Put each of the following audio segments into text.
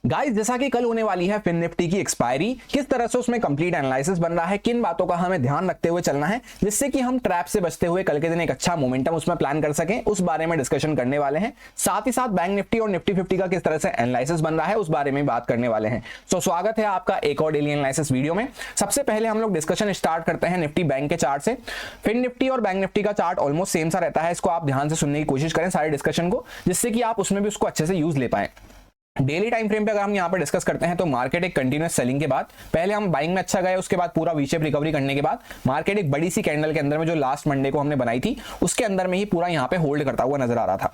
Guys, जैसा कि कल होने वाली है फिन निफ्टी की एक्सपायरी, किस तरह से उसमें कंप्लीट एनालिसिस बन रहा है, किन बातों का हमें ध्यान रखते हुए चलना है जिससे कि हम ट्रैप से बचते हुए कल के दिन एक अच्छा मोमेंटम उसमें प्लान कर सकें, उस बारे में डिस्कशन करने वाले हैं। साथ ही साथ बैंक निफ्टी और निफ्टी 50 का किस तरह से एनालिसिस बन रहा है उस बारे में बात करने वाले हैं। तो स्वागत है आपका एक और डेली एनालिसिस वीडियो में। सबसे पहले हम लोग डिस्कशन स्टार्ट करते हैं निफ्टी बैंक के चार्ट से। फिन निफ्टी और बैंक निफ्टी का चार्ट ऑलमोस्ट सेम सा रहता है, इसको आप ध्यान से सुनने की कोशिश करें सारे डिस्कशन को, जिससे कि आप उसमें भी उसको अच्छे से यूज ले पाएं। डेली टाइम फ्रेम पे अगर हम यहाँ पे डिस्कस करते हैं तो मार्केट एक कंटिन्यूअस सेलिंग के बाद पहले हम बाइंग में अच्छा गए, उसके बाद पूरा वी शेप रिकवरी करने के बाद मार्केट एक बड़ी सी कैंडल के अंदर में जो लास्ट मंडे को हमने बनाई थी उसके अंदर में ही पूरा यहाँ पे होल्ड करता हुआ नजर आ रहा था।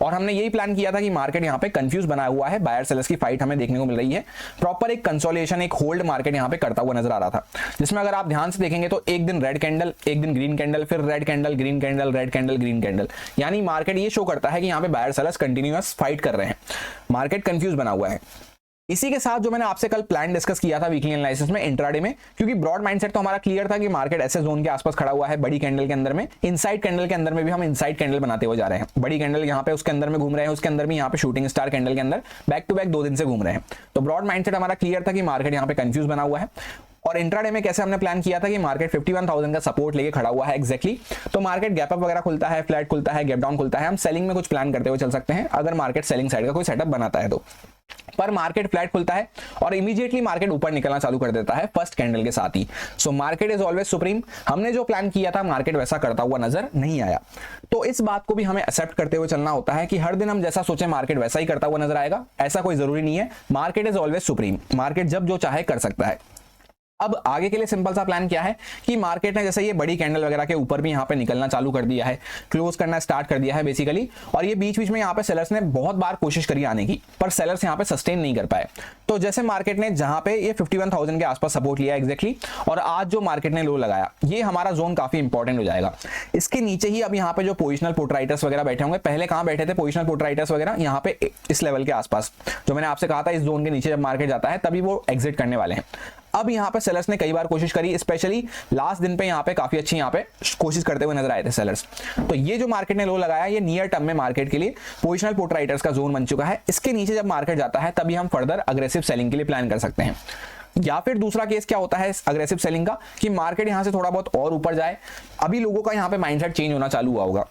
और हमने यही प्लान किया था कि मार्केट यहाँ पे कंफ्यूज बना हुआ है, बायर सेलर्स की फाइट हमें देखने को मिल रही है, प्रॉपर एक कंसोलिडेशन एक होल्ड मार्केट यहाँ पे करता हुआ नजर आ रहा था, जिसमें अगर आप ध्यान से देखेंगे तो एक दिन रेड कैंडल, एक दिन ग्रीन कैंडल, फिर red candle, green candle, red candle, green candle, यानी मार्केट ये शो करता है कि यहाँ पे बायर सेलर्स कंटिन्यूअस फाइट कर रहे हैं, मार्केट कंफ्यूज बना हुआ है। इसी के साथ जो मैंने आपसे कल प्लान डिस्कस किया था वीकली एनालिसिस में इंट्राडे में, क्योंकि ब्रॉड माइंडसेट तो हमारा क्लियर था कि मार्केट ऐसे जोन के आसपास खड़ा हुआ है, बड़ी कैंडल के अंदर में, इनसाइड कैंडल के अंदर में भी हम इनसाइड कैंडल बनाते हुए जा रहे हैं, बड़ी कैंडल यहाँ पे उसके अंदर में घूम रहे हैं, उसके अंदर भी यहाँ पे शूटिंग स्टार कैंडल के अंदर बैक टू बैक 2 दिन से घूम रहे हैं। तो ब्रॉड माइंडसेट हमारा क्लियर था कि मार्केट यहाँ पे कंफ्यूज बना हुआ है। और इंट्राडे में कैसे हमने प्लान किया था कि मार्केट 51,000 का सपोर्ट लेके खड़ा हुआ है एग्जैक्टली, तो मार्केट गैप अप वगैरह खुलता है, फ्लैट खुलता है, गैप डाउन खुलता है, हम सेलिंग में कुछ प्लान करते हुए चल सकते हैं अगर मार्केट सेलिंग साइड का कोई सेटअप बनाता है तो। पर मार्केट फ्लैट खुलता है और इमीडिएटली मार्केट ऊपर निकलना चालू कर देता है फर्स्ट कैंडल के साथ ही। So market is always supreme. हमने जो प्लान किया था मार्केट वैसा करता हुआ नजर नहीं आया, तो इस बात को भी हमें एक्सेप्ट करते हुए चलना होता है कि हर दिन हम जैसा सोचे मार्केट वैसा ही करता हुआ नजर आएगा, ऐसा कोई जरूरी नहीं है। Market is always supreme, market जब जो चाहे कर सकता है। अब आगे के लिए सिंपल सा प्लान क्या है कि मार्केट ने जैसे ये बड़ी कैंडल वगैरह के ऊपर भी यहाँ पे निकलना चालू कर दिया है, क्लोज करना स्टार्ट कर दिया है बेसिकली, और ये बीच बीच में यहाँ पे सेलर्स ने बहुत बार कोशिश करी आने की, पर सेलर्स यहाँ पे सस्टेन नहीं कर पाए। तो जैसे मार्केट ने जहाँ पे ये 51,000 के आसपास सपोर्ट लिया एग्जैक्टली, और आज जो मार्केट ने लो लगाया, ये हमारा जोन काफी इंपॉर्टेंट हो जाएगा। इसके नीचे ही अब यहाँ पे जो पोजिशनल पुट राइटर्स वगैरह बैठे होंगे, पहले कहाँ बैठे थे पोजिशनल पुट राइटर्स वगैरह, यहाँ पे इस लेवल के आसपास, जो मैंने आपसे कहा था इस जोन के नीचे जब मार्केट जाता है तभी वो एग्जिट करने वाले हैं। अब यहाँ पे सेलर्स ने कई बार कोशिश करी, स्पेशली लास्ट दिन पे यहाँ पे काफी अच्छी यहाँ पे कोशिश करते हुए नजर आए थे सेलर्स। तो ये जो मार्केट ने लो लगाया, ये नियर टर्म में मार्केट के लिए पोजिशनल पुट राइटर्स का जोन बन चुका है। इसके नीचे जब मार्केट जाता है तभी हम फर्दर अग्रेसिव सेलिंग के लिए प्लान कर सकते हैं। या फिर दूसरा केस क्या होता है अग्रेसिव सेलिंग का, कि मार्केट यहाँ से थोड़ा बहुत और ऊपर जाए। अभी लोगों का यहाँ पे माइंडसेट चेंज होना चालू हुआ होगा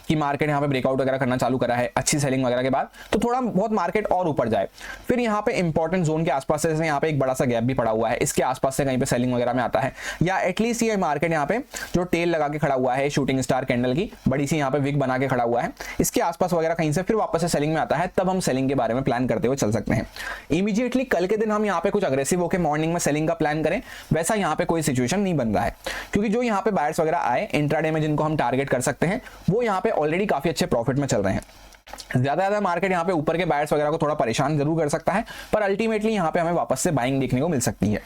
कि मार्केट यहाँ पे ब्रेकआउट वगैरह करना चालू करा है अच्छी सेलिंग वगैरह के बाद, तो थोड़ा बहुत मार्केट और ऊपर जाए, फिर यहाँ पे इंपॉर्टेंट जोन के आसपास से यहाँ पे एक बड़ा सा गैप भी पड़ा हुआ है, इसके आसपास से कहीं पे सेलिंग वगैरह में आता है, या एटलीस्ट ये मार्केट यहाँ पे जो टेल लगा के खड़ा हुआ है शूटिंग स्टार कैंडल की बड़ी सी यहाँ पे विक बना के खड़ा हुआ है, इसके आसपास वगैरह कहीं से फिर वापस से सेलिंग में आता है, तब हम सेलिंग के बारे में प्लान करते हुए चल सकते हैं। इमीडिएटली कल के दिन हम यहाँ पे कुछ अग्रेसिव होकर मॉर्निंग में सेलिंग का प्लान करें, वैसा यहाँ पे कोई सिचुएशन नहीं बन रहा है, क्योंकि जो यहाँ पे बायर्स वगैरह आए इंट्राडे में जिनको हम टारगेट कर सकते हैं, वो यहाँ पे ऑलरेडी काफी अच्छे प्रॉफिट में चल रहे हैं। ज्यादा मार्केट यहाँ पे ऊपर के बायर्स वगैरह को थोड़ा परेशान जरूर कर सकता है, पर अल्टीमेटली यहाँ पे हमें वापस से बाइंग देखने को मिल सकती है।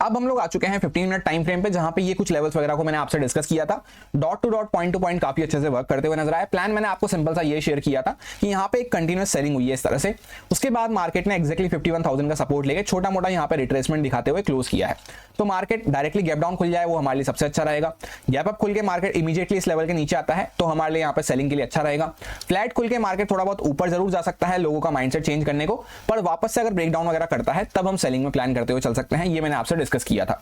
अब हम लोग आ चुके हैं 15 मिनट टाइम फ्रेम पे, जहां पे ये कुछ लेवल्स वगैरह को मैंने आपसे डिस्कस किया था, dot to dot point two point काफी अच्छे से वर्क करते हुए नजर आया। प्लान मैंने आपको सिंपल सा ये शेयर किया था कि यहाँ पे एक कंटिन्यूअस सेलिंग हुई है इस तरह से, उसके बाद मार्केट ने एक्जैक्टली 51,000 का सपोर्ट लेके छोटा मोटा यहाँ पे रिट्रेसमेंट दिखाते हुए क्लोज किया है। तो मार्केट डायरेक्टली गैप डाउन खुल जाए वो हमारे लिए सबसे अच्छा रहेगा। गैप अप खुल के मार्केट इमीडिएटली इस लेवल के नीचे आता है तो हमारे लिए यहाँ पे सेलिंग के लिए अच्छा रहेगा। फ्लैट खुल के मार्केट थोड़ा बहुत ऊपर जरूर जा सकता है लोगों का माइंडसेट चेंज करने को, पर वापस से अगर ब्रेकडाउन वगैरह करता है तब हम सेलिंग में प्लान करते हुए चल सकते हैं, ये मैंने आपसे डिस्कस किया था।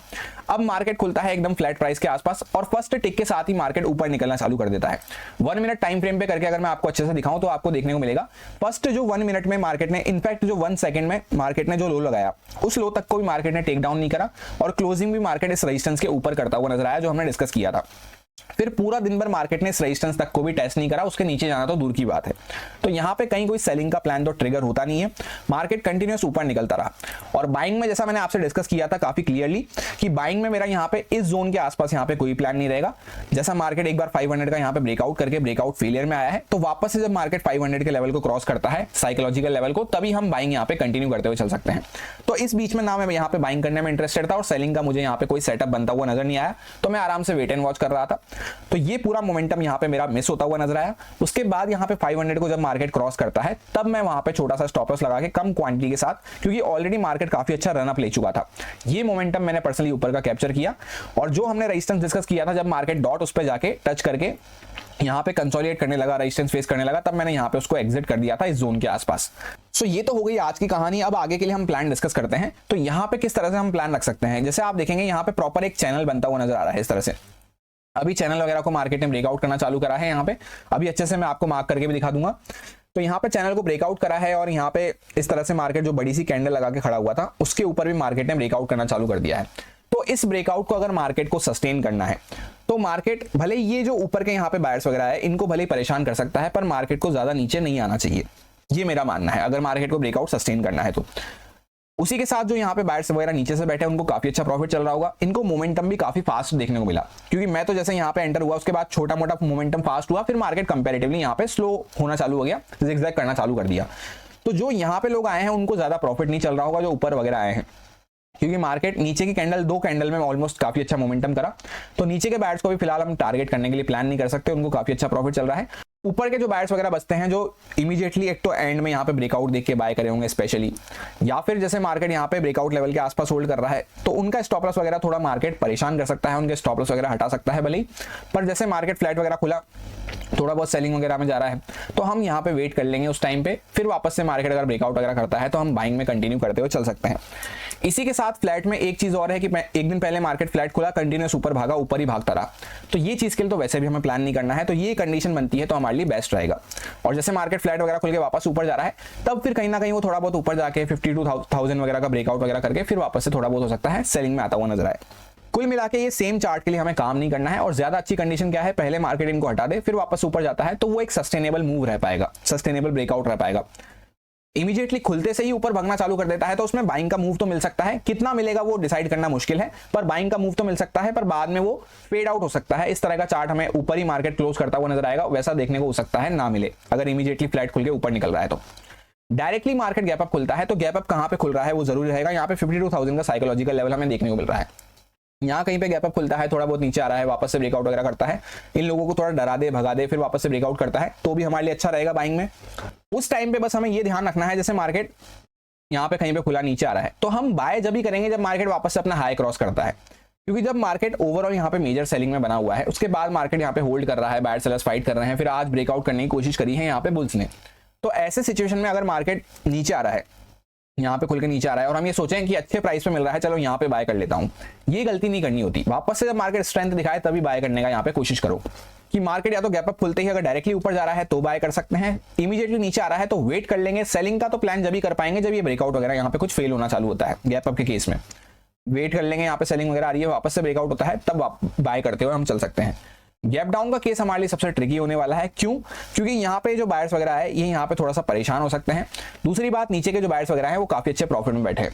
अब मार्केट खुलता है एकदम फ्लैट प्राइस के आसपास और फर्स्ट टिक के साथ ही मार्केट ऊपर निकलना चालू कर देता है। 1 मिनट टाइम फ्रेम पे करके अगर मैं आपको अच्छे से दिखाऊं तो आपको देखने को मिलेगा फर्स्ट जो 1 मिनट में मार्केट ने, इनफैक्ट जो 1 सेकंड में मार्केट ने जो लो लगाया उस लो तक को भी मार्केट ने टेक डाउन नहीं करा, और क्लोजिंग भी मार्केट इस रेजिस्टेंस के ऊपर करता हुआ नजर आया जो हमने डिस्कस किया था। फिर पूरा दिन भर मार्केट ने इस रेजिस्टेंस तक को भी टेस्ट नहीं करा, उसके नीचे जाना तो दूर की बात है। तो यहाँ पे कहीं कोई सेलिंग का प्लान तो ट्रिगर होता नहीं है, मार्केट कंटिन्यूअस ऊपर निकलता रहा। और बाइंग में जैसा मैंने आपसे डिस्कस किया था काफी क्लियरली कि बाइंग में मेरा यहाँ पे इस जोन के आसपास यहाँ पे कोई प्लान नहीं रहेगा। जैसा मार्केट एक बार 500 का यहाँ पे ब्रेकआउट करके ब्रेकआउट फेलियर में आया है, तो वापस से जब मार्केट 500 के लेवल को क्रॉस करता है साइकोलॉजिकल लेवल को, तभी हम बाइंग यहाँ पे कंटिन्यू करते हुए चल सकते हैं। तो इस बीच में ना मैं यहाँ पे बाइंग करने में इंटरेस्टेड था और सेलिंग का मुझे यहाँ पे कोई सेटअप बनता हुआ नजर नहीं आया, तो मैं आराम से वेट एंड वॉच कर रहा था। तो ये पूरा मोमेंटम यहाँ पे मेरा मिस होता हुआ नजर आया। उसके बाद यहाँ पे 500 को जब मार्केट क्रॉस करता है तब मैं वहां पे छोटा सा स्टॉप लॉस लगा के कम क्वांटिटी के साथ, क्योंकि ऑलरेडी मार्केट काफी अच्छा रन अप ले चुका था, ये मोमेंटम मैंने पर्सनली ऊपर का कैप्चर किया। और जो हमने रेजिस्टेंस डिस्कस किया था, जब मार्केट डॉट उस पर जाके टच करके यहाँ पे कंसोलिडेट करने लगा, रेजिस्टेंस फेस करने लगा, तब मैंने यहाँ पे उसको एग्जिट कर दिया था इस जोन के आसपास। सो ये तो हो गई आज की कहानी। अब आगे के लिए हम प्लान डिस्कस करते हैं। तो यहाँ पे किस तरह से हम प्लान रख सकते हैं, जैसे आप देखेंगे यहाँ पे प्रॉपर एक चैनल बनता हुआ नजर आ रहा है इस तरह से। अभी चैनल वगैरह को मार्केट ने ब्रेकआउट करना चालू करा है यहाँ पे, अभी अच्छे से मैं आपको मार्क करके भी दिखा दूंगा। तो यहाँ पे चैनल को ब्रेकआउट करा है और यहाँ पे इस तरह से मार्केट जो बड़ी सी कैंडल लगा के खड़ा हुआ था उसके ऊपर भी मार्केट ने ब्रेकआउट करना चालू कर दिया है। तो इस ब्रेकआउट को अगर मार्केट को सस्टेन करना है तो मार्केट भले ये जो ऊपर के यहाँ पे बायर्स वगैरह है इनको भले ही परेशान कर सकता है, पर मार्केट को ज्यादा नीचे नहीं आना चाहिए, ये मेरा मानना है, अगर मार्केट को ब्रेकआउट सस्टेन करना है तो। उसी के साथ जो यहाँ पे बायर्स वगैरह नीचे से बैठे हैं उनको काफी अच्छा प्रॉफिट चल रहा होगा, इनको मोमेंटम भी काफी फास्ट देखने को मिला, क्योंकि मैं तो जैसे यहाँ पे एंटर हुआ उसके बाद छोटा मोटा मोमेंटम फास्ट हुआ, फिर मार्केट कंपैरेटिवली यहाँ पे स्लो होना चालू हो गया, जिगजैग करना चालू कर दिया। तो जो यहाँ पे लोग आए हैं उनको ज्यादा प्रॉफिट नहीं चल रहा होगा जो ऊपर वगैरह आए हैं, क्योंकि मार्केट नीचे की कैंडल, दो कैंडल में ऑलमोस्ट काफी अच्छा मोमेंटम करा। तो नीचे के बायर्स को भी फिलहाल हम टारगेट करने के लिए प्लान नहीं कर सकते, उनको काफी अच्छा प्रॉफिट चल रहा है। ऊपर के जो बायर्स वगैरह बचते हैं जो इमीडिएटली एक तो एंड में यहाँ पे ब्रेकआउट देख के बाय करे होंगे स्पेशली, या फिर जैसे मार्केट यहाँ पे ब्रेकआउट लेवल के आसपास होल्ड कर रहा है तो उनका स्टॉप लॉस वगैरह थोड़ा मार्केट परेशान कर सकता है, उनके स्टॉप लॉस वगैरह हटा सकता है भले ही। पर जैसे मार्केट फ्लैट वगैरह खुला, थोड़ा बहुत सेलिंग वगैरह में जा रहा है, तो हम यहाँ पे वेट कर लेंगे उस टाइम पे, फिर वापस से मार्केट अगर ब्रेकआउट वगैरह करता है तो हम बाइंग में कंटिन्यू करते हुए चल सकते हैं। इसी के साथ फ्लैट में एक चीज और है कि एक दिन पहले मार्केट फ्लैट खुला, कंटिन्यूस ऊपर भागा, ऊपर ही भागता रहा, तो ये चीज के लिए तो वैसे भी हमें प्लान नहीं करना है, तो ये कंडीशन बनती है तो हमारे लिए बेस्ट रहेगा। और जैसे मार्केट फ्लैट वगैरह खुल के वापस ऊपर जा रहा है तब फिर कहीं ना कहीं वो थोड़ा बहुत ऊपर जाके 52,000 वगैरह का ब्रेकआउट वगैरह करके फिर वापस से थोड़ा बहुत हो सकता है सेलिंग में आता हुआ नजर आए। कुल मिला के ये सेम चार्ट के लिए हमें काम नहीं करना है, और ज्यादा अच्छी कंडीशन क्या है, पहले मार्केट इनको हटा दे फिर वापस ऊपर जाता है तो वो एक सस्टेनेबल मूव रह पाएगा, सस्टेनेबल ब्रेकआउट रह पाएगा। इमीडिएटली खुलते से ही ऊपर भागना चालू कर देता है तो उसमें बाइंग का मूव तो मिल सकता है, कितना मिलेगा वो डिसाइड करना मुश्किल है, पर बाइंग का मूव तो मिल सकता है, पर बाद में वो फेड आउट हो सकता है। इस तरह का चार्ट हमें ऊपर ही मार्केट क्लोज करता हुआ नजर आएगा, वैसा देखने को हो सकता है ना मिले अगर इमीडिएटली फ्लैट खुल के ऊपर निकल रहा है। तो डायरेक्टली मार्केट गैप अप खुलता है तो गैप अप कहां पे खुल रहा है वो जरूरी रहेगा। यहाँ पे 52,000 का साइकोलॉजिकल लेवल हमें देखने को मिल रहा है, यहाँ कहीं पे गैप अप खुलता है, थोड़ा बहुत नीचे आ रहा है, वापस से ब्रेकआउट वगैरह करता है, इन लोगों को थोड़ा डरा दे, भगा दे, फिर वापस से ब्रेकआउट करता है तो भी हमारे लिए अच्छा रहेगा बाइंग में। उस टाइम पे बस हमें ये ध्यान रखना है, जैसे मार्केट यहाँ पे कहीं पे खुला नीचे आ रहा है तो हम बाय जब भी करेंगे जब मार्केट वापस से अपना हाई क्रॉस करता है, क्योंकि जब मार्केट ओवरऑल यहाँ पे मेजर सेलिंग में बना हुआ है उसके बाद मार्केट यहाँ पे होल्ड कर रहा है, बायर सेलर्स फाइट कर रहे हैं, फिर आज ब्रेकआउट करने की कोशिश करी है यहाँ पे बुल्स ने। तो ऐसे सिचुएशन में अगर मार्केट नीचे आ रहा है, यहाँ पे खुल के नीचे आ रहा है और हम ये सोचें कि अच्छे प्राइस पे मिल रहा है, चलो यहाँ पे बाय कर लेता हूँ, ये गलती नहीं करनी होती। वापस से जब मार्केट स्ट्रेंथ दिखाए तभी बाय करने का यहाँ पे कोशिश करो, कि मार्केट या तो गैप अप खुलते ही अगर डायरेक्टली ऊपर जा रहा है तो बाय कर सकते हैं, इमीडिएटली नीचे आ रहा है तो वेट कर लेंगे। सेलिंग का तो प्लान जब भी कर पाएंगे जब ये ब्रेकआउट वगैरह यहाँ पे कुछ फेल होना चालू होता है, गैप अप के केस में वेट कर लेंगे, यहाँ पे सेलिंग वगैरह आ रही है, वापस से ब्रेकआउट होता है तब बाय करते हुए हम चल सकते हैं। गैप डाउन का केस हमारे लिए सबसे ट्रिकी होने वाला है, क्यों? क्योंकि यहाँ पे जो बायर्स वगैरह है ये यहाँ पे थोड़ा सा परेशान हो सकते हैं। दूसरी बात, नीचे के जो बायर्स वगैरह हैं वो काफी अच्छे प्रॉफिट में बैठे हैं,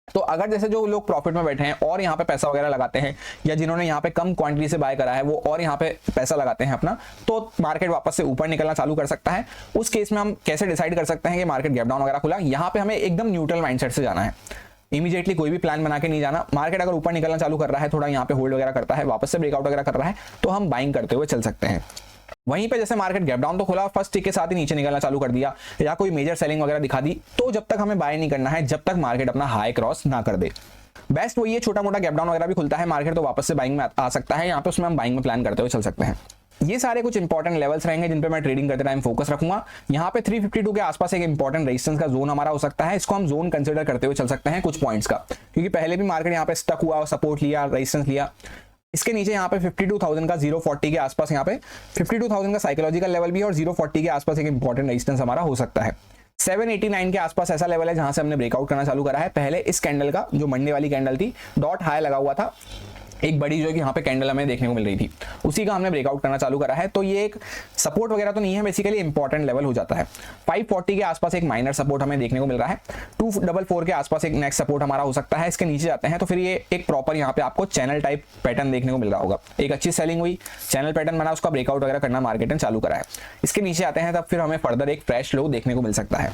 तो अगर जैसे जो लोग प्रॉफिट में बैठे हैं और यहाँ पे पैसा वगैरह लगाते हैं, या जिन्होंने यहाँ पे कम क्वांटिटी से बाय करा है वो और यहाँ पे पैसा लगाते हैं अपना, तो मार्केट वापस से ऊपर निकलना चालू कर सकता है। उस केस में हम कैसे डिसाइड कर सकते हैं कि मार्केट गैप डाउन वगैरह खुला? यहाँ पे हमें एकदम न्यूट्रल माइंडसेट से जाना है, इमीडिएटली कोई भी प्लान बना के नहीं जाना। मार्केट अगर ऊपर निकलना चालू कर रहा है, थोड़ा यहाँ पे होल्ड वगैरह करता है, वापस से ब्रेकआउट वगैरह कर रहा है, तो हम बाइंग करते हुए चल सकते हैं। वहीं पे जैसे मार्केट गैप डाउन तो खुला, फर्स्ट टिक के साथ ही नीचे निकलना चालू कर दिया, या कोई मेजर सेलिंग वगैरह दिखा दी, तो जब तक हमें बाय नहीं करना है जब तक मार्केट अपना हाई क्रॉस ना कर दे। बेस्ट वही है, छोटा मोटा गैप डाउन वगैरह भी खुलता है मार्केट तो वापस से बाइंग में आ सकता है, यहाँ पे उसमें हम बाइंग में प्लान करते हुए चल सकते हैं। ये सारे कुछ इंपॉर्टेंट लेवल्स रहेंगे जिन पे मैं ट्रेडिंग करते टाइम फोकस रखूंगा। यहाँ पे 352 के आसपास एक इंपॉर्टेंट रेजिस्टेंस का जोन हमारा हो सकता है, इसको हम जोन कंसीडर करते हुए चल सकते हैं कुछ पॉइंट्स का, क्योंकि पहले भी मार्केट यहाँ पे स्टक हुआ, सपोर्ट लिया, रेजिस्टेंस लिया। इसके नीचे यहाँ पे 52,000 का 040 के आसपास, यहाँ पे 52,000 का साइकोलॉजिकल लेवल भी है और 040 के आसपास एक इंपॉर्टेंट रेजिस्टेंस हमारा हो सकता है। 789 के आसपास ऐसा लेवल है जहां से हमने ब्रेकआउट करना चालू करा है। पहले इस कैंडल का जो मंडे वाली कैंडल थी, डॉट हाई लगा हुआ था, एक बड़ी जो है कि यहाँ पे कैंडल हमें देखने को मिल रही थी, उसी का हमने ब्रेकआउट करना चालू करा है। तो ये एक सपोर्ट वगैरह तो नहीं है, बेसिकली इंपॉर्टेंट लेवल हो जाता है। 540 के आसपास एक माइनर सपोर्ट हमें देखने को मिल रहा है, 244 के आसपास एक नेक्स्ट सपोर्ट हमारा हो सकता है। इसके नीचे जाते हैं तो फिर ये एक प्रॉपर यहाँ पे आपको चैनल टाइप पैटर्न देखने को मिल रहा होगा, एक अच्छी सेलिंग हुई, चैनल पैटर्न बना, उसका ब्रेकआउट वगैरह करना मार्केट ने चालू करा है। इसके नीचे आते हैं तब फिर हमें फर्दर एक फ्रेश लो देखने को मिल सकता है।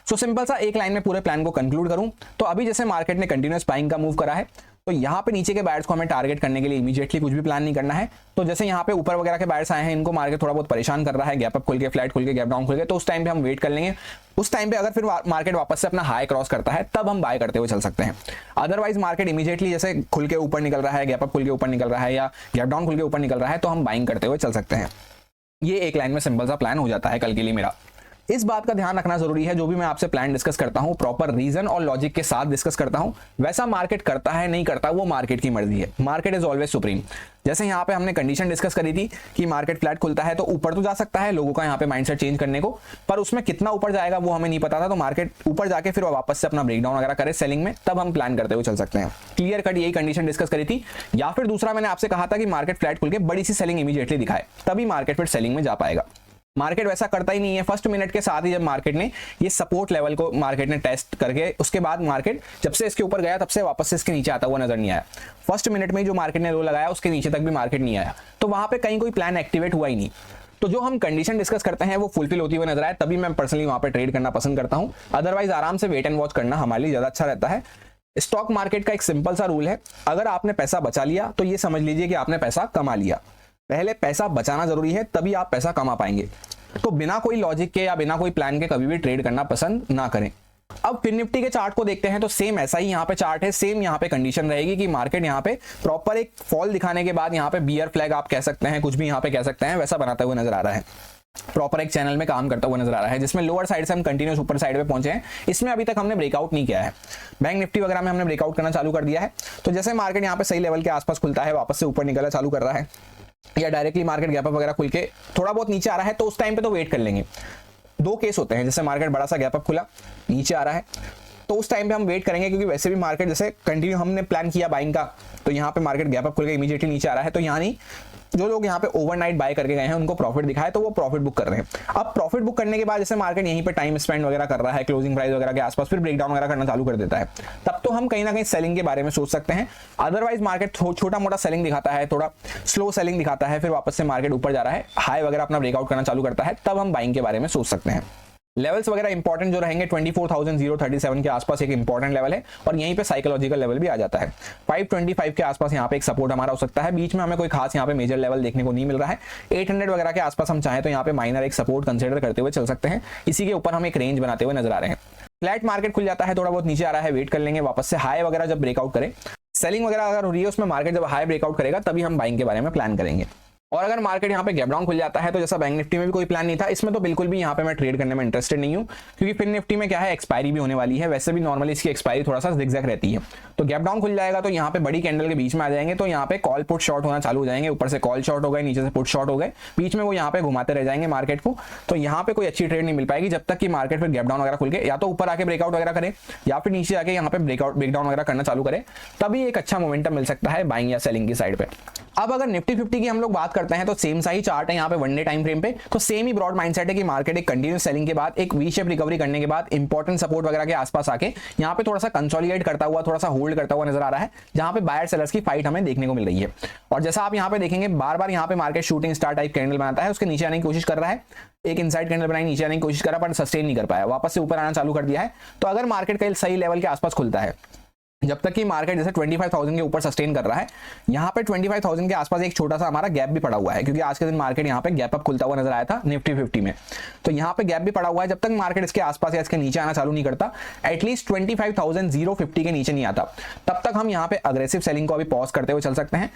सो सिंपल सा एक लाइन में पूरे प्लान को कंक्लूड करूं तो अभी जैसे मार्केट ने कंटिन्यूअस बाइंग का मूव करा है, तो यहाँ पे नीचे के बायर्स को हमें टारगेट करने के लिए इमीडिएटली कुछ भी प्लान नहीं करना है। तो जैसे यहाँ पे ऊपर वगैरह के बायर्स आए हैं, इनको मार्केट थोड़ा बहुत परेशान कर रहा है, गैप अप खुल के, फ्लैट खुल के, गैप डाउन खुल के, तो उस टाइम पे हम वेट कर लेंगे। उस टाइम पे अगर फिर मार्केट वापस से अपना हाई क्रॉस करता है तब हम बाय करते हुए चल सकते हैं। अदरवाइज मार्केट इमीडिएटली जैसे खुल के ऊपर निकल रहा है, गैप अप खुल के ऊपर निकल रहा है या गैप डाउन खुल के ऊपर निकल रहा है, तो हम बाइंग करते हुए चल सकते हैं। ये एक लाइन में सिंपल सा प्लान हो जाता है कल के लिए मेरा। इस बात का ध्यान रखना जरूरी है, जो भी मैं आपसे प्लान डिस्कस करता हूं प्रॉपर रीजन और लॉजिक के साथ डिस्कस करता हूं। वैसा मार्केट करता है नहीं करता वो मार्केट की मर्जी है। Market is always supreme. जैसे यहाँ पे हमने कंडीशन डिस्कस करी थी कि मार्केट फ्लैट खुलता है तो ऊपर तो जा सकता है, लोगों का यहाँ पे माइंडसेट चेंज करने को, पर उसमें कितना ऊपर जाएगा वो हमें नहीं पता था। तो मार्केट ऊपर जाके फिर वापस से अपना ब्रेकडाउन वगैरह करे सेलिंग में, तब हम प्लान करते हुए चल सकते हैं। क्लियर कट यही कंडीशन डिस्कस करी थी। या फिर दूसरा मैंने आपसे कहा था कि मार्केट फ्लैट खुल के बड़ी सी सेलिंग इमीडिएटली दिखाए, तभी मार्केट फिर सेलिंग में जा पाएगा। मार्केट वैसा करता ही नहीं है। फर्स्ट मिनट के साथ ही जब मार्केट ने ये सपोर्ट लेवल को मार्केट ने टेस्ट करके, उसके बाद मार्केट जब से इसके ऊपर गया तब से वापस से इसके नीचे आता हुआ नजर नहीं आया। फर्स्ट मिनट में जो मार्केट ने लो लगाया उसके नीचे तक भी मार्केट नहीं आया, तो वहां पे कहीं कोई प्लान एक्टिवेट हुआ ही नहीं। तो जो हम कंडीशन डिस्कस करते हैं वो फुलफिल होती हुई नजर आए, तभी मैं पर्सनली वहां पे ट्रेड करना पसंद करता हूं। अदरवाइज आराम से वेट एंड वॉच करना हमारे लिए ज्यादा अच्छा रहता है। स्टॉक मार्केट का एक सिंपल सा रूल है, अगर आपने पैसा बचा लिया तो ये समझ लीजिए कि आपने पैसा कमा लिया। पहले पैसा बचाना जरूरी है, तभी आप पैसा कमा पाएंगे। तो बिना कोई लॉजिक के या बिना कोई प्लान के कभी भी ट्रेड करना पसंद ना करें। अब फिर निफ्टी के चार्ट को देखते हैं तो सेम ऐसा ही यहाँ पे चार्ट है, सेम यहाँ पे कंडीशन रहेगी कि मार्केट यहाँ पे प्रॉपर एक फॉल दिखाने के बाद यहाँ पे बियर फ्लैग आप कह सकते हैं, कुछ भी यहाँ पे कह सकते हैं, वैसा बनाता हुआ नजर आ रहा है। प्रॉपर एक चैनल में काम करता हुआ नजर आ रहा है, जिसमें लोअर साइड से हम कंटिन्यूस ऊपर साइड पे पहुंचे हैं। इसमें अभी तक हमने ब्रेकआउट नहीं किया है। बैंक निफ्टी वगैरह में हमने ब्रेकआउट करना चालू कर दिया है। तो जैसे मार्केट यहाँ पे सही लेवल के आसपास खुलता है, वापस से ऊपर निकलना चालू कर रहा है, या डायरेक्टली मार्केट गैप अप वगैरह खुल के थोड़ा बहुत नीचे आ रहा है, तो उस टाइम पे तो वेट कर लेंगे। दो केस होते हैं, जैसे मार्केट बड़ा सा गैप अप खुला, नीचे आ रहा है, तो उस टाइम पे हम वेट करेंगे, क्योंकि वैसे भी मार्केट जैसे कंटिन्यू हमने प्लान किया बाइंग का, तो यहाँ पे मार्केट गैप अप खुल के इमीडिएटली नीचे आ रहा है, तो यहाँ नहीं, जो लोग यहाँ पे ओवरनाइट बाय करके गए हैं उनको प्रॉफिट दिखाए तो वो प्रॉफिट बुक कर रहे हैं। अब प्रॉफिट बुक करने के बाद जैसे मार्केट यहीं पे टाइम स्पेंड वगैरह कर रहा है, क्लोजिंग प्राइस वगैरह के आसपास फिर ब्रेकडाउन वगैरह करना चालू कर देता है, तब तो हम कहीं ना कहीं सेलिंग के बारे में सोच सकते हैं। अदरवाइज मार्केट छोटा मोटा सेलिंग दिखाता है, थोड़ा स्लो सेलिंग दिखाता है, फिर वापस से मार्केट ऊपर जा रहा है, हाई वगैरह अपना ब्रेकआउट करना चालू करता है, तब हम बाइंग के बारे में सोच सकते हैं। लेवल्स वगैरह इंपॉर्टेंट जो रहेंगे 24,037 के आसपास एक इंपॉर्टेंट लेवल है, और यहीं पे साइकोलॉजिकल लेवल भी आ जाता है। 525 के आसपास यहाँ पे एक सपोर्ट हमारा हो सकता है। बीच में हमें कोई खास यहाँ पे मेजर लेवल देखने को नहीं मिल रहा है। 800 वगैरह के आसपास हम चाहें तो यहाँ पे माइनर एक सपोर्ट कंसिडर करते हुए चल सकते हैं। इसी के ऊपर हम एक रेंज बनाते हुए नजर आ रहे हैं। फ्लैट मार्केट खुल जाता है, थोड़ा बहुत नीचे आ रहा है, वेट कर लेंगे, वापस से हाई वगैरह जब ब्रेकआउट करे, सेलिंग वगैरह अगर हो रही है उसमें मार्केट जब हाई ब्रेकआउट करेगा तभी हम बाइंग के बारे में प्लान करेंगे। और अगर मार्केट यहाँ पे गैप डाउन खुल जाता है, तो जैसा बैंक निफ्टी में भी कोई प्लान नहीं था, इसमें तो बिल्कुल भी यहाँ पे मैं ट्रेड करने में इंटरेस्टेड नहीं हूँ, क्योंकि फिर निफ्टी में क्या है, एक्सपायरी भी होने वाली है। वैसे भी नॉर्मली इसकी एक्सपायरी थोड़ा सा जिगजैग रहती है। तो गैप डाउन खुल जाएगा तो यहाँ पे बड़ी कैंडल के बीच में आ जाएंगे, तो यहाँ पे कॉल पुट शॉर्ट होना चालू हो जाएंगे। ऊपर से कॉल शॉर्ट हो गए, नीचे से पुट शॉर्ट हो गए, बीच में वो यहाँ पे घुमाते रह जाएंगे मार्केट को। तो यहाँ पे कोई अच्छी ट्रेड नहीं मिल पाएगी जब तक कि मार्केट फिर गैप डाउन वगैरह खुल के या तो ऊपर आके ब्रेकआउट वगैरह करे, या फिर नीचे आके यहाँ पे ब्रेकडाउन वगैरह करना चालू करे, तभी एक अच्छा मोमेंटम मिल सकता है बाइंग या सेलिंग की साइड पे। अब अगर निफ्टी 50 की हम लोग बात करते हैं तो सेम सा ही चार्ट है यहाँ पे वन डे टाइम फ्रेम पे। तो सेम ही ब्रॉड माइंडसेट है कि मार्केट एक कंटिन्यूस सेलिंग के बाद एक वी शेप रिकवरी करने के बाद इंपॉर्टेंट सपोर्ट वगैरह के आसपास आके यहाँ पे थोड़ा सा कंसोलिडेट करता हुआ, थोड़ा सा होल्ड करता हुआ नजर आ रहा है, जहाँ पे बायर सेलर्स की फाइट हमें देखने को मिल रही है। और जैसा आप यहाँ पे देखेंगे, बार बार यहाँ पे market shooting star type candle बनाता है, उसके नीचे आने की कोशिश कर रहा है, एक इनसाइड कैंडल बनाई, नीचे आने की कोशिश कर रहा है, पर सस्टेन नहीं कर पाया, वापस से ऊपर आना चालू कर दिया है। तो अगर मार्केट का सही लेवल के आसपास खुलता है, जब तक कि मार्केट जैसे 25,000 के ऊपर सस्टेन कर रहा है, यहाँ पे 25,000 के आसपास एक छोटा सा हमारा गैप भी पड़ा हुआ है, क्योंकि आज के दिन मार्केट यहाँ पे गैप अप खुलता हुआ नजर आया था निफ्टी 50 में। तो यहाँ पे गैप भी पड़ा हुआ है, जब तक मार्केट इसके आसपास या इसके नीचे आना चालू नहीं करता, एटलीस्ट 25,050 के नीचे नहीं आता, तब तक हम यहाँ पे अग्रेसिव सेलिंग को अभी पॉज करते हुए चल सकते हैं।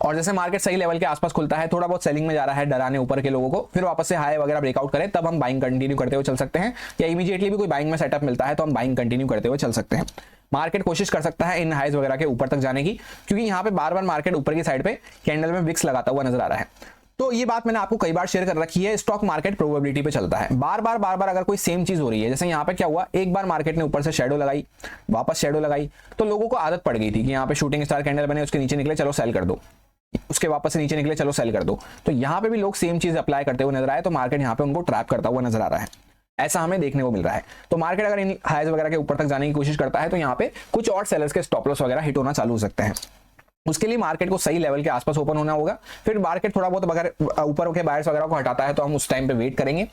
और जैसे मार्केट सही लेवल के आसपास खुलता है, थोड़ा बहुत सेलिंग में जा रहा है डराने ऊपर के लोगों को, फिर वापस से हाई वगैरह ब्रेकआउट करे, तब हम बाइंग कंटिन्यू करते हुए चल सकते हैं। या इमीडिएटली भी कोई बाइंग में सेटअप मिलता है तो हम बाइंग कंटिन्यू करते हुए चल सकते हैं। मार्केट कोशिश कर सकता है इन हाइज वगैरह के ऊपर तक जाने की, क्योंकि यहाँ पे बार बार मार्केट ऊपर की साइड पे कैंडल में विक्स लगाता हुआ नजर आ रहा है। तो ये बात मैंने आपको कई बार शेयर कर रखी है, स्टॉक मार्केट प्रोबेबिलिटी पे चलता है। बार बार अगर कोई सेम चीज हो रही है, जैसे यहाँ पे क्या हुआ, एक बार मार्केट ने ऊपर से शेडो लगाई, वापस शेडो लगाई, तो लोगों को आदत पड़ गई थी कि यहाँ पे शूटिंग स्टार कैंडल बने, उसके नीचे निकले, चलो सेल कर दो, उसके वापस से नीचे निकले, चलो सेल कर दो। तो यहाँ पे भी लोग सेम चीज अप्लाई करते हुए नजर आए, तो मार्केट यहाँ पे उनको ट्रैप करता हुआ नजर आ रहा है, ऐसा हमें देखने को मिल रहा है। तो मार्केट अगर इन हाइज वगैरह के ऊपर तक जाने की कोशिश करता है, तो यहाँ पे कुछ और सेलर्स के स्टॉप लॉस वगैरह हिट होना चालू हो सकते हैं। उसके लिए मार्केट को सही लेवल के आसपास ओपन होना होगा। फिर मार्केट थोड़ा बहुत अगर ऊपर के बायर्स वगैरह को हटाता है, तो हम उस टाइम पे वेट करेंगे।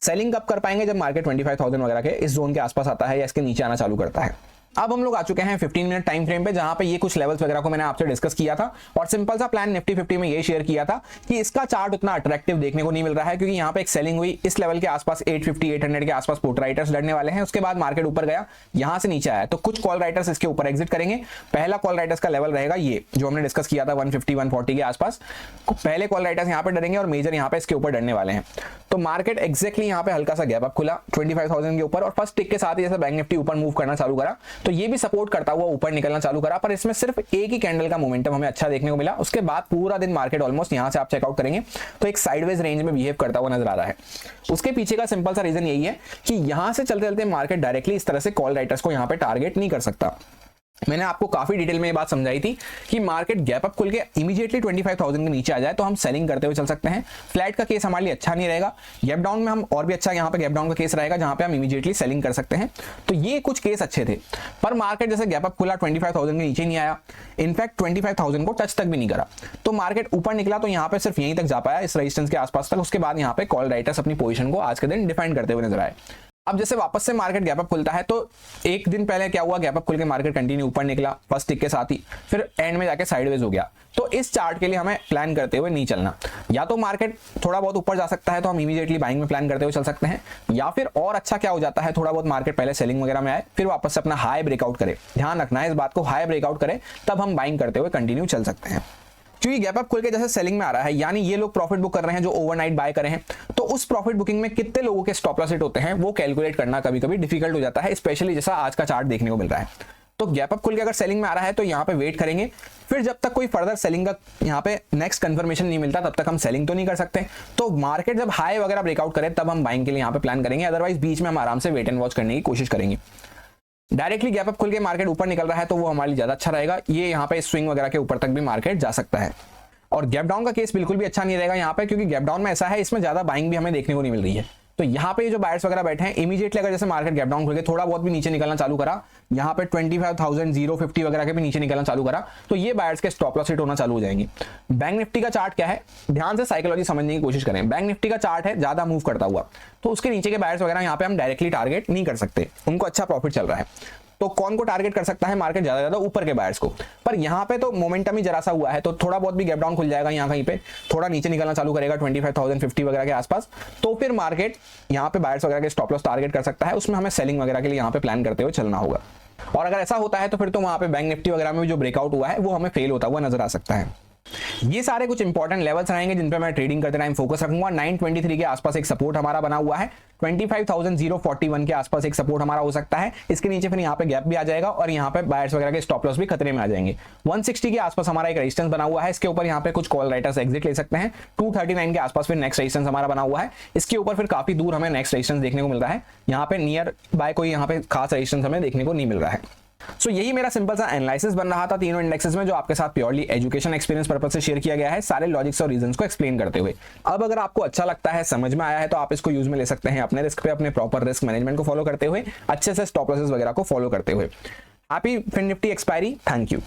सेलिंग कब कर पाएंगे, जब मार्केट 25,000 वगैरह के इस जोन के आसपास आता है या इसके नीचे आना चालू करता है। अब हम लोग आ चुके हैं 15 मिनट टाइम फ्रेम पे, जहां पे ये कुछ लेवल्स वगैरह को मैंने आपसे डिस्कस किया था और सिंपल सा प्लान निफ्टी 50 में ये शेयर किया था कि इसका चार्ट उतना अट्रैक्टिव देखने को नहीं मिल रहा है, क्योंकि यहाँ पे एक सेलिंग हुई इस लेवल के आसपास 850 800 के आसपास पुट राइटर्स लड़ने वाले हैं। उसके बाद मार्केट ऊपर गया, यहां से नीचे आया, तो कुछ कॉल राइटर्स इसके ऊपर एग्जिट करेंगे। पहला कॉल राइटर्स का लेवल रहेगा ये जो हमने डिस्कस किया था 150 140 के आसपास। पहले कॉल राइटर्स यहाँ पे डरेंगे और मेजर यहाँ पे इसके ऊपर डरने वाले हैं। तो मार्केट एक्जैक्टली यहाँ पे हल्का सा गैप अप खुला 25,000 के ऊपर और फर्स्ट टिक के साथ ही जैसे बैंक निफ्टी ऊपर मूव करना चालू करा तो ये भी सपोर्ट करता हुआ ऊपर निकलना चालू करा, पर इसमें सिर्फ एक ही कैंडल का मोमेंटम हमें अच्छा देखने को मिला। उसके बाद पूरा दिन मार्केट ऑलमोस्ट यहां से आप चेकआउट करेंगे तो एक साइडवेज रेंज में बिहेव करता हुआ नजर आ रहा है। उसके पीछे का सिंपल सा रीजन यही है कि यहां से चलते चलते मार्केट डायरेक्टली इस तरह से कॉल राइटर्स को यहां पे टारगेट नहीं कर सकता। मैंने आपको काफी डिटेल में ये बात समझाई थी कि मार्केट गैप अप खुल के इमीडिएटली 25,000 के नीचे आ जाए तो हम सेलिंग करते हुए चल सकते हैं। फ्लैट का केस हमारे लिए अच्छा नहीं रहेगा, गैप डाउन में हम और भी अच्छा यहाँ पे गैप डाउन का केस रहेगा जहां पे हम इमीडिएटली सेलिंग कर सकते हैं। तो ये कुछ केस अच्छे थे, पर मार्केट जैसे गैप अप खुला 25,000 के नीचे नहीं आया, इनफैक्ट 25,000 को टच तक भी नहीं करा, तो मार्केट ऊपर निकला तो यहाँ पे सिर्फ यहीं तक जा पाया इस रेजिस्टेंस के आसपास तक। उसके बाद यहाँ पे कॉल राइटर्स अपनी पोजीशन को आज के दिन डिफाइन करते हुए नजर आए। अब जैसे वापस से मार्केट गैप अप खुलता है तो एक दिन पहले क्या हुआ, गैप अप खुल के मार्केट कंटिन्यू ऊपर निकला फर्स्ट टिक के साथ ही, फिर एंड में जाके साइडवेज हो गया। तो इस चार्ट के लिए हमें प्लान करते हुए नहीं चलना, या तो मार्केट थोड़ा बहुत ऊपर जा सकता है तो हम इमीडिएटली बाइंग में प्लान करते हुए चल सकते हैं, या फिर और अच्छा क्या हो जाता है थोड़ा बहुत मार्केट पहले सेलिंग वगैरह में आए फिर वापस से अपना हाई ब्रेकआउट करे। ध्यान रखना है इस बात को, हाई ब्रेकआउट करे तब हम बाइंग करते हुए कंटिन्यू चल सकते हैं। क्योंकि गैप अप खुल के जैसे सेलिंग में आ रहा है, यानी ये लोग प्रॉफिट बुक कर रहे हैं जो ओवरनाइट बाय करे हैं, तो उस प्रॉफिट बुकिंग में कितने लोगों के स्टॉप लॉस हिट होते हैं वो कैलकुलेट करना कभी कभी डिफिकल्ट हो जाता है, स्पेशली जैसा आज का चार्ट देखने को मिल रहा है। तो गैप अप खुल के अगर सेलिंग में आ रहा है तो यहाँ पे वेट करेंगे, फिर जब तक कोई फर्दर सेलिंग का यहाँ पे नेक्स्ट कंफर्मेशन नहीं मिलता तब तक हम सेलिंग तो नहीं कर सकते। तो मार्केट जब हाई वगैरह ब्रेकआउट करे तब हम बाइंग के लिए यहाँ पे प्लान करेंगे, अदरवाइज बीच में हम आराम से वेट एंड वॉच करने की कोशिश करेंगे। डायरेक्टली गैप अप खुल के मार्केट ऊपर निकल रहा है तो वो हमारे लिए ज्यादा अच्छा रहेगा, ये यहाँ पे स्विंग वगैरह के ऊपर तक भी मार्केट जा सकता है। और गैप डाउन का केस बिल्कुल भी अच्छा नहीं रहेगा यहाँ पे, क्योंकि गैप डाउन में ऐसा है इसमें ज्यादा बाइंग भी हमें देखने को नहीं मिल रही है। तो यहाँ पे जो बायर्स वगैरह बैठे हैं इमीडिएटली अगर जैसे मार्केट गैप डाउन खुल के थोड़ा बहुत भी नीचे निकलना चालू करा, यहाँ पे 25,050 वगैरह के भी नीचे निकलना चालू करा, तो ये बायर्स के स्टॉप लॉस हिट होना चालू हो जाएंगे। बैंक निफ्टी का चार्ट क्या है, ध्यान से साइकोलॉजी समझने की कोशिश करें। बैंक निफ्टी का चार्ट है ज्यादा मूव करता हुआ, तो उसके नीचे के बायर्स वगैरह यहाँ पे हम डायरेक्टली टारगेट नहीं कर सकते, उनको अच्छा प्रॉफिट चल रहा है। तो कौन को टारगेट कर सकता है मार्केट, ज्यादा ऊपर के बायर्स को। पर यहाँ पे तो मोमेंटम ही जरा सा हुआ है, तो थोड़ा बहुत भी गैप डाउन खुल जाएगा यहाँ कहीं पे, थोड़ा नीचे निकलना चालू करेगा 25,050 वगैरह के आसपास, तो फिर मार्केट यहाँ पे बायर्स वगैरह के स्टॉप लॉस टारगेट कर सकता है। उसमें हमें सेलिंग वगैरह के लिए यहाँ पे प्लान करते हुए चलना होगा। और अगर ऐसा होता है तो फिर तो वहां पे बैंक निफ्टी वगैरह में जो ब्रेकआउट हुआ है वो हमें फेल होता हुआ नजर आ सकता है। ये सारे कुछ इंपॉर्टेंट लेवल्स रहेंगे जिन पे मैं ट्रेडिंग करते टाइम फोकस रखूंगा। 923 के आसपास एक सपोर्ट हमारा बना हुआ है, 25,041 के आसपास एक सपोर्ट हमारा हो सकता है, इसके नीचे फिर यहाँ पे गैप भी आ जाएगा और यहाँ पे बायर्स वगैरह के स्टॉप लॉस भी खतरे में आ जाएंगे। 160 के आसपास हमारा एक रेजिस्टेंस बना हुआ है, इसके ऊपर यहाँ पे कुछ कॉल राइटर्स एग्जिट ले सकते हैं। 239 के आसपास फिर नेक्स्ट रेजिस्टेंस हमारा बना हुआ है, इसके ऊपर फिर काफी दूर हमें नेक्स्ट रेजिस्टेंस देखने को मिल रहा है। यहाँ पे नियर बाय कोई यहाँ पे खास रेजिस्टेंस हमें देखने को नहीं मिल रहा है। सो यही मेरा सिंपल सा एनालिसिस बन रहा था तीनों इंडेक्सेस में, जो आपके साथ प्योरली एजुकेशन एक्सपीरियंस पर्पस से शेयर किया गया है, सारे लॉजिक्स और रीजंस को एक्सप्लेन करते हुए। अब अगर आपको अच्छा लगता है, समझ में आया है, तो आप इसको यूज में ले सकते हैं अपने रिस्क पे, अपने प्रॉपर रिस्क मैनेजमेंट को फॉलो करते हुए, अच्छे से स्टॉप लॉसेस वगैरह को फॉलो करते हुए। Happy FinNifty expiry, thank you.